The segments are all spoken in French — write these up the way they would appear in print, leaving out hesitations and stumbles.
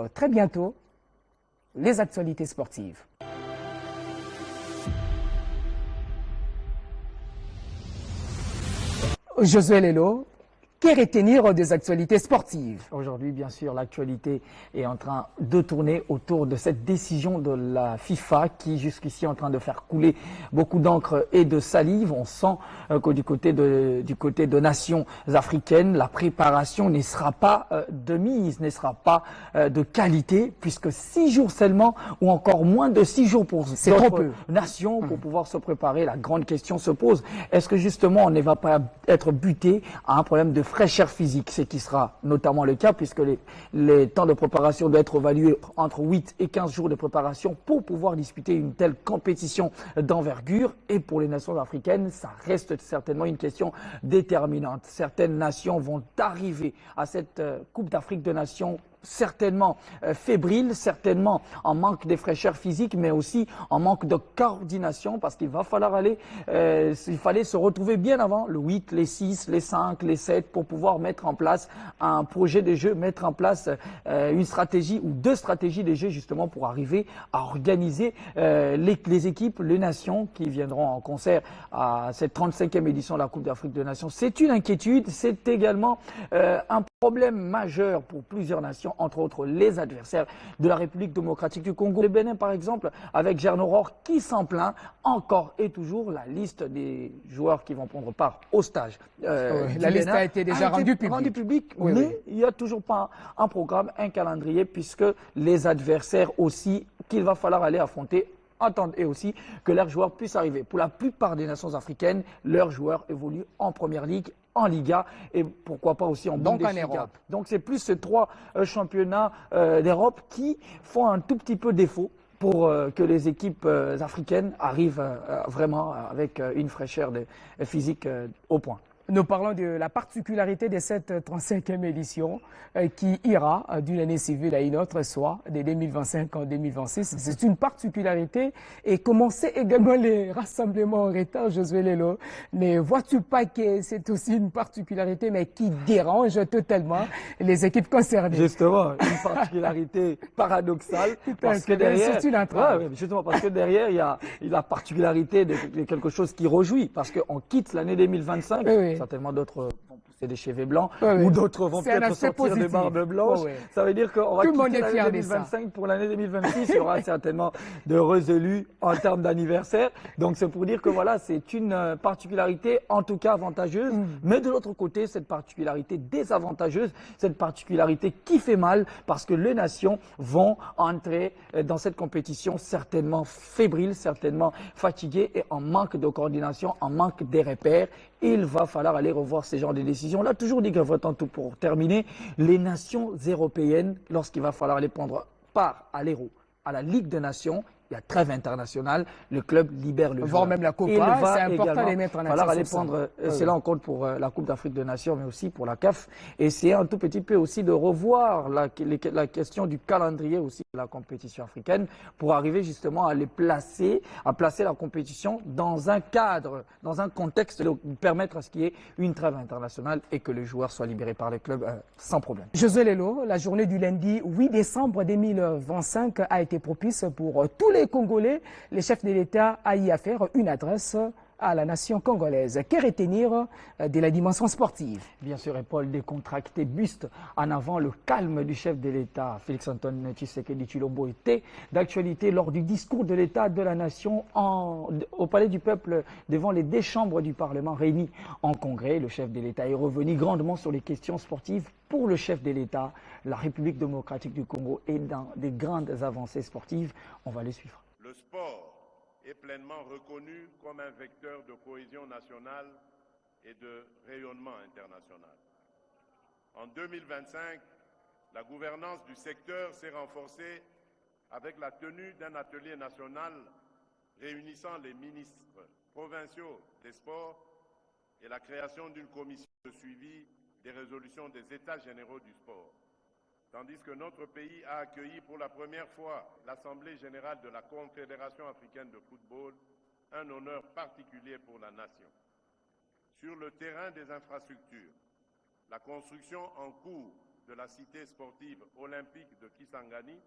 suivre très bientôt les actualités sportives. Josué Lelo, que retenir des actualités sportives? Aujourd'hui, bien sûr, l'actualité est en train de tourner autour de cette décision de la FIFA qui, jusqu'ici, est en train de faire couler beaucoup d'encre et de salive. On sent que du côté de nations africaines, la préparation ne sera pas de mise, ne sera pas de qualité, puisque 6 jours seulement, ou encore moins de 6 jours pour d'autres nations pour pouvoir se préparer. La grande question se pose, est-ce que justement on ne va pas être buté à un problème de fraîcheur physique, ce qui sera notamment le cas puisque les temps de préparation doivent être évalués entre 8 et 15 jours de préparation pour pouvoir disputer une telle compétition d'envergure. Et pour les nations africaines, ça reste certainement une question déterminante. Certaines nations vont arriver à cette Coupe d'Afrique de Nations certainement fébrile, certainement en manque de fraîcheur physique, mais aussi en manque de coordination, parce qu'il va falloir aller, il fallait se retrouver bien avant le 8, les 6, les 5, les 7, pour pouvoir mettre en place un projet de jeu, mettre en place une stratégie ou 2 stratégies de jeu, justement pour arriver à organiser les équipes, les nations qui viendront en concert à cette 35e édition de la Coupe d'Afrique de Nations. C'est une inquiétude, c'est également un problème majeur pour plusieurs nations, entre autres les adversaires de la République démocratique du Congo. Le Bénin, par exemple, avec Gernot Rohr qui s'en plaint encore et toujours la liste des joueurs qui vont prendre part au stage. La liste a été déjà rendue publique. Oui, mais il n'y a toujours pas un programme, un calendrier, puisque les adversaires aussi qu'il va falloir aller affronter entendent et aussi que leurs joueurs puissent arriver. Pour la plupart des nations africaines, leurs joueurs évoluent en première ligue, en Liga et pourquoi pas aussi en Bundesliga. Donc c'est plus ces 3 championnats d'Europe qui font un tout petit peu défaut pour que les équipes africaines arrivent vraiment avec une fraîcheur physique au point. Nous parlons de la particularité de cette 35e édition qui ira d'une année civile à une autre, soit de 2025 en 2026. C'est une particularité. Et commencer également les rassemblements en retard, Josué Lelo, ne vois-tu pas que c'est aussi une particularité, mais qui dérange totalement les équipes concernées? Justement, une particularité paradoxale, parce que derrière, justement, parce que derrière, il y a la particularité de quelque chose qui réjouit, parce qu'on quitte l'année 2025. Certainement d'autres vont pousser des cheveux blancs ou d'autres vont peut-être sortir des barbes blanches. Ça veut dire qu'on va quitter l'année 2025 pour l'année 2026. Il y aura certainement d'heureux élus en termes d'anniversaire. Donc c'est pour dire que voilà, c'est une particularité en tout cas avantageuse. Mais de l'autre côté, cette particularité désavantageuse, cette particularité qui fait mal parce que les nations vont entrer dans cette compétition certainement fébriles, certainement fatiguées et en manque de coordination, en manque des repères. Il va falloir aller revoir ces genres de décisions. On l'a toujours dit, Gravotin, tout pour terminer, les nations européennes, lorsqu'il va falloir aller prendre part à l'Euro, à la Ligue des Nations, il y a trêve internationale, le club libère le joueur. Voire même la Copa, c'est important de les mettre en action. Aller prendre cela en compte pour la Coupe d'Afrique des Nations, mais aussi pour la CAF. Et c'est un tout petit peu aussi de revoir la question du calendrier aussi de la compétition africaine pour arriver justement à placer la compétition dans un cadre, dans un contexte de permettre à ce qu'il y ait une trêve internationale et que les joueurs soient libérés par les clubs sans problème. Josué Lelo, la journée du lundi 8 décembre 2025 a été propice pour tous les Congolais. Les chefs de l'État a y à faire une adresse à la nation congolaise. Que retenir de la dimension sportive? Bien sûr, épaule décontractée, buste en avant, le calme du chef de l'État, Félix-Antoine Tshisekedi Tshilombo, était d'actualité lors du discours de l'État de la nation au Palais du Peuple devant les 2 chambres du Parlement réunies en congrès. Le chef de l'État est revenu grandement sur les questions sportives. Pour le chef de l'État, la République démocratique du Congo est dans des grandes avancées sportives. On va les suivre. Le sport est pleinement reconnu comme un vecteur de cohésion nationale et de rayonnement international. En 2025, la gouvernance du secteur s'est renforcée avec la tenue d'un atelier national réunissant les ministres provinciaux des sports et la création d'une commission de suivi des résolutions des États généraux du sport. Tandis que notre pays a accueilli pour la première fois l'Assemblée générale de la Confédération africaine de football, un honneur particulier pour la nation. Sur le terrain des infrastructures, la construction en cours de la cité sportive olympique de Kisangani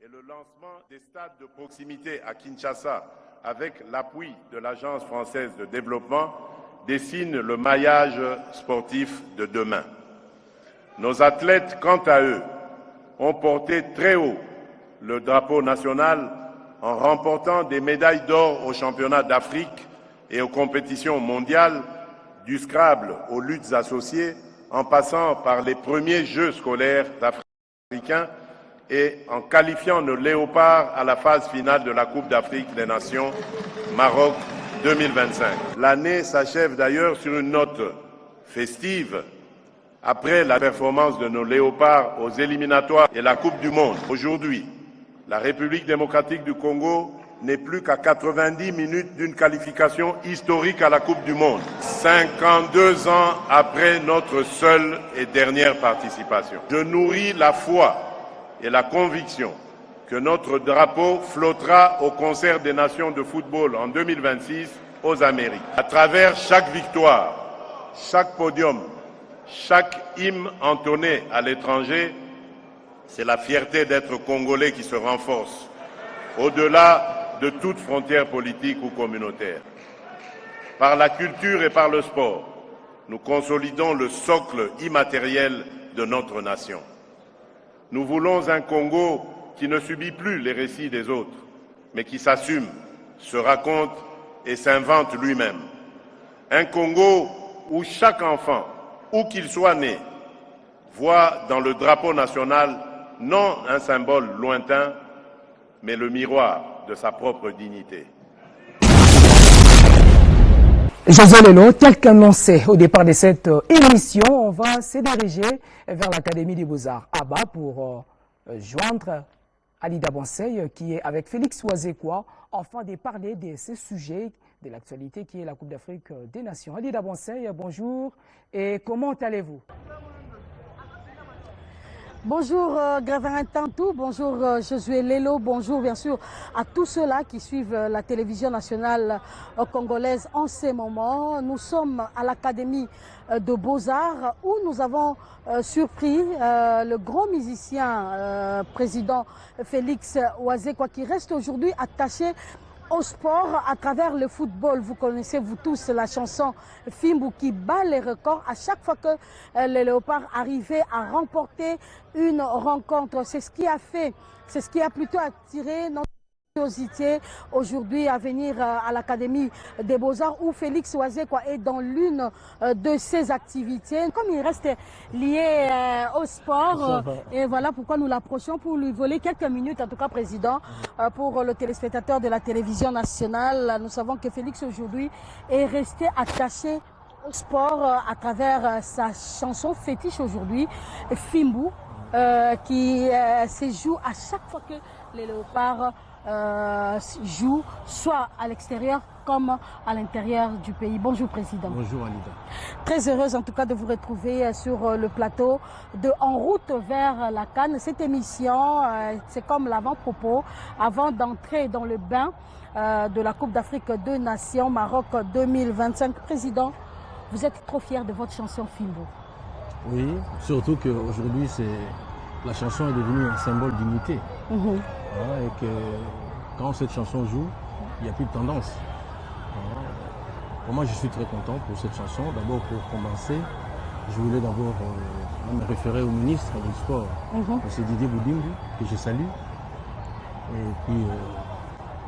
et le lancement des stades de proximité à Kinshasa avec l'appui de l'Agence française de développement dessinent le maillage sportif de demain. Nos athlètes, quant à eux, ont porté très haut le drapeau national en remportant des médailles d'or aux championnats d'Afrique et aux compétitions mondiales, du Scrabble aux luttes associées, en passant par les premiers Jeux scolaires africains et en qualifiant nos léopards à la phase finale de la Coupe d'Afrique des Nations Maroc 2025. L'année s'achève d'ailleurs sur une note festive. Après la performance de nos léopards aux éliminatoires et la Coupe du Monde, aujourd'hui, la République démocratique du Congo n'est plus qu'à 90 minutes d'une qualification historique à la Coupe du Monde, 52 ans après notre seule et dernière participation. Je nourris la foi et la conviction que notre drapeau flottera au concert des nations de football en 2026 aux Amériques. À travers chaque victoire, chaque podium, chaque hymne entonné à l'étranger, c'est la fierté d'être Congolais qui se renforce, au-delà de toute frontière politique ou communautaire. Par la culture et par le sport, nous consolidons le socle immatériel de notre nation. Nous voulons un Congo qui ne subit plus les récits des autres, mais qui s'assume, se raconte et s'invente lui-même. Un Congo où chaque enfant, où qu'il soit né, voit dans le drapeau national non un symbole lointain, mais le miroir de sa propre dignité. José Lelo, tel qu'annoncé au départ de cette émission, on va se diriger vers l'Académie des Beaux-Arts à Bas pour joindre Alida Bonsey qui est avec Félix Ouazekwa, afin de parler de ce sujet de l'actualité qui est la Coupe d'Afrique des Nations. Alida Bonsey, bonjour et comment allez-vous? Bonjour Grévarin Tantou, bonjour Josué Lelo, bonjour bien sûr à tous ceux-là qui suivent la télévision nationale congolaise en ces moments. Nous sommes à l'Académie de Beaux-Arts où nous avons surpris le grand musicien président Félix Ouazekwa qui reste aujourd'hui attaché au sport à travers le football. Vous connaissez vous tous la chanson Fimbu qui bat les records à chaque fois que les léopards arrivaient à remporter une rencontre. C'est ce qui a fait, c'est ce qui a plutôt attiré notre curiosité aujourd'hui à venir à l'Académie des Beaux-Arts où Félix Ouazekwa est dans l'une de ses activités. Comme il reste lié au sport, et voilà pourquoi nous l'approchons pour lui voler quelques minutes, en tout cas président, pour le téléspectateur de la télévision nationale. Nous savons que Félix aujourd'hui est resté attaché au sport à travers sa chanson fétiche aujourd'hui, Fimbu, qui se joue à chaque fois que les léopards joue soit à l'extérieur comme à l'intérieur du pays. Bonjour Président. Bonjour Alida. Très heureuse en tout cas de vous retrouver sur le plateau de En route vers la CAN. Cette émission, c'est comme l'avant-propos avant d'entrer dans le bain de la Coupe d'Afrique des Nations Maroc 2025. Président, vous êtes trop fier de votre chanson Fimbu. Oui, surtout qu'aujourd'hui, la chanson est devenue un symbole d'unité. Voilà, et que quand cette chanson joue, il n'y a plus de tendance. Voilà. Moi, je suis très content pour cette chanson. D'abord, pour commencer, je voulais d'abord me référer au ministre du Sport, M. Didier Boudimbi, que je salue. Et puis,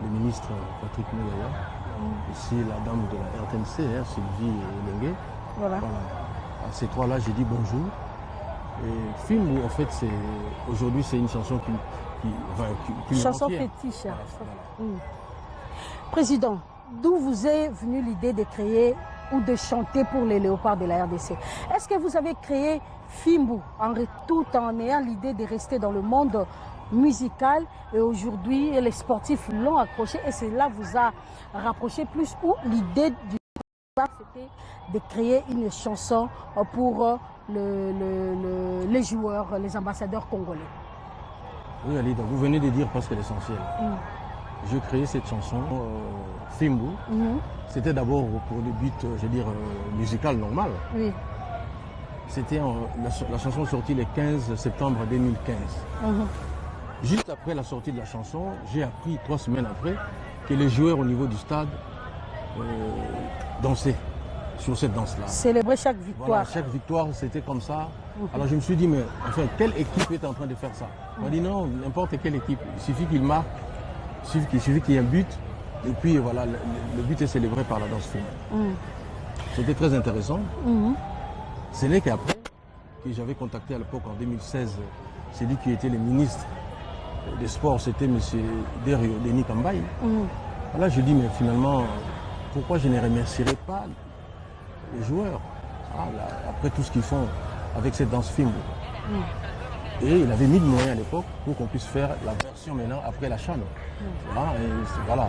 le ministre Patrick Mouyaya, ici la dame de la RTNC, Sylvie Lengue. Voilà. À ces trois-là, j'ai dit bonjour. Et Fimbu, en fait, aujourd'hui, c'est une chanson qui chanson fétiche. Voilà. Président, d'où vous est venue l'idée de créer ou de chanter pour les léopards de la RDC? Est-ce que vous avez créé Fimbu tout en ayant l'idée de rester dans le monde musical et aujourd'hui les sportifs l'ont accroché et cela vous a rapproché plus ou l'idée du départ c'était de créer une chanson pour les joueurs, les ambassadeurs congolais? Oui Alida, vous venez de dire presque l'essentiel. J'ai créé cette chanson, Fimbu. C'était d'abord pour le but, je veux dire, musical normal. Oui. C'était la chanson sortie le 15 septembre 2015. Juste après la sortie de la chanson, j'ai appris 3 semaines après que les joueurs au niveau du stade dansaient sur cette danse-là. Célébrer chaque victoire. Voilà, chaque victoire, c'était comme ça. Alors je me suis dit, mais enfin, quelle équipe est en train de faire ça? On m'a dit non, n'importe quelle équipe. Il suffit qu'il marque, il suffit qu'il y ait un but. Et puis voilà, le but est célébré par la danse film. C'était très intéressant. Ce n'est qu'après que j'avais contacté à l'époque, en 2016, celui qui était le ministre des Sports, c'était M. Denis Kambaye. Là, je dis, mais finalement, pourquoi je ne remercierais pas les joueurs après tout ce qu'ils font avec cette danse film? Et il avait mis de moyens à l'époque pour qu'on puisse faire la version maintenant après la CHAN. Voilà.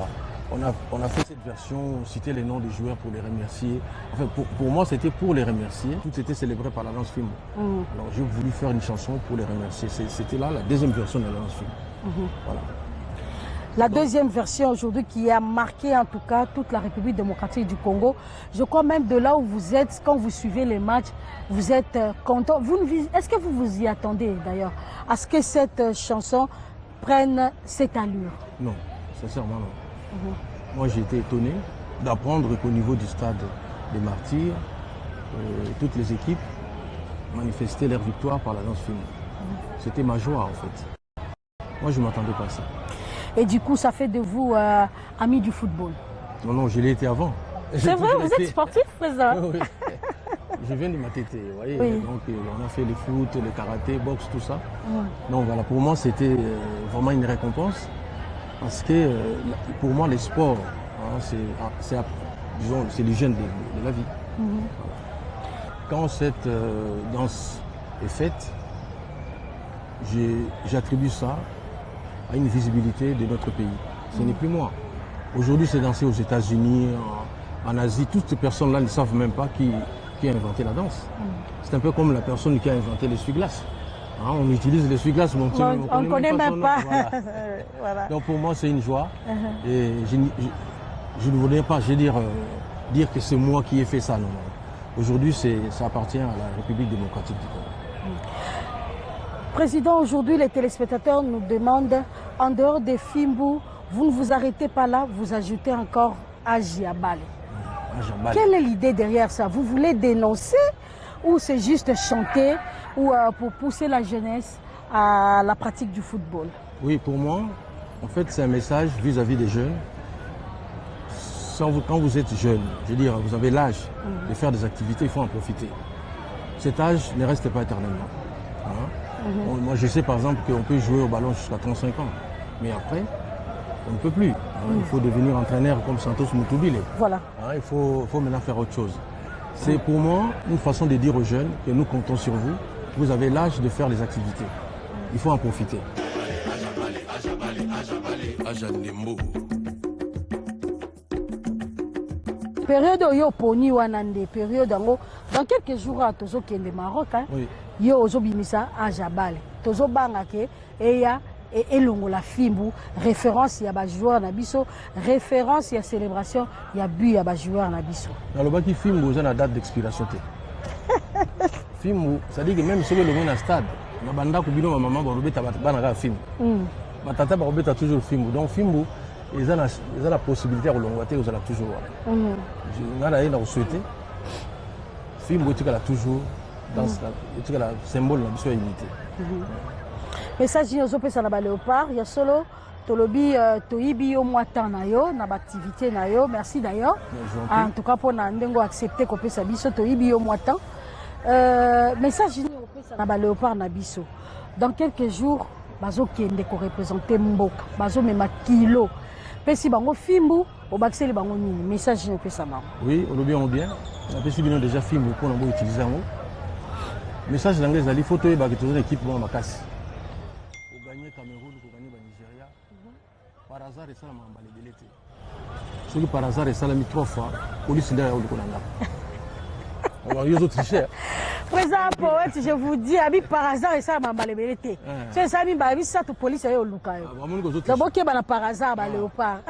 On a fait cette version, citer les noms des joueurs pour les remercier. Enfin, pour moi, c'était pour les remercier. Tout était célébré par la danse film. Alors, j'ai voulu faire une chanson pour les remercier. C'était là la deuxième version de la danse film. Voilà. La deuxième version aujourd'hui qui a marqué en tout cas toute la République démocratique du Congo. Je crois même de là où vous êtes, quand vous suivez les matchs, vous êtes content. Est-ce que vous vous y attendez d'ailleurs à ce que cette chanson prenne cette allure? Non, sincèrement non. Moi j'ai été étonné d'apprendre qu'au niveau du stade des Martyrs, toutes les équipes manifestaient leur victoire par la danse film. C'était ma joie en fait. Moi je ne m'attendais pas à ça. Et du coup ça fait de vous ami du football? Non, je l'ai été avant. C'est vrai, vous êtes sportif, président? Oui. Je viens de Matete, vous voyez. Oui. Donc on a fait le foot, le karaté, boxe, tout ça. Donc voilà, pour moi c'était vraiment une récompense. Parce que pour moi, les sports, c'est l'hygiène de la vie. Quand cette danse est faite, j'attribue ça à une visibilité de notre pays. Ce n'est plus moi. Aujourd'hui, c'est dansé aux États-Unis, en Asie. Toutes ces personnes-là ne savent même pas qui a inventé la danse. C'est un peu comme la personne qui a inventé l'essuie-glace. On utilise l'essuie-glace, mais on ne connaît même pas. Voilà. Donc pour moi, c'est une joie. Et je ne voudrais pas dire que c'est moi qui ai fait ça. Non. Aujourd'hui, ça appartient à la République démocratique du Congo. Président, aujourd'hui, les téléspectateurs nous demandent, en dehors des Fimbu, vous ne vous arrêtez pas là, vous ajoutez encore Ajiabale. Quelle est l'idée derrière ça? Vous voulez dénoncer ou c'est juste chanter ou pour pousser la jeunesse à la pratique du football? Oui, pour moi, en fait, c'est un message vis-à-vis des jeunes. Quand vous êtes jeune, je veux dire, vous avez l'âge de faire des activités, il faut en profiter. Cet âge ne reste pas éternellement. Moi, je sais par exemple qu'on peut jouer au ballon jusqu'à 35 ans, mais après, on ne peut plus. Il faut devenir entraîneur comme Santos Mutubile. Voilà. Il faut maintenant faire autre chose. C'est pour moi une façon de dire aux jeunes que nous comptons sur vous. Vous avez l'âge de faire les activités. Il faut en profiter. Période yo poni wanande période dans quelques jours à tozo kende Maroc oui. Yo ozobimisa Ajabale tozo banga ke eya elongo la fimbu référence ya ba joueur na biso référence ya célébration ya but ya ba joueur na biso na lobaki fimbu za na date d'expiration te fimbu ça dit que même si le na stade na banda ko bino maman ba robeta bana ka fimbu batata ba robeta toujours fimbu donc fimbu ils ont la possibilité de l'envoyer aux alentours toujours. On a d'ailleurs souhaité. Film où tu as toujours dans le symbole de la unité. Message aux opérations na léopard, il y a solo tolobi toibi au mois na yo na activité na yo. Merci d'ailleurs. En tout cas pour nandengo accepter qu'on peut sa biso toibi au mois temps. Message aux opérations na léopard na biso. Dans quelques jours, bazo kende ko représenter Mboka, bazo mema kilo. Pesi bango fimbu obakiseli bango nini message ne pesa mama. Oui, on bien on pesi bino déjà fimbu pour on utiliser ngo. Message d'anglais ali photo e ba que toute l'équipe bon makasi. Au gagner Cameroun, au gagner Nigeria. Par hasard et ça m'a emballé de l'été. Celui par hasard et ça l'a mis 3 fois, police derrière le Konanga. Alors les autres tricheurs. Président poète, je vous dis, abi par hasard et ça m'a emballé de l'été. C'est ça mi ba ça to police ayo luka yo. D'abord que ba par hasard ba léopard.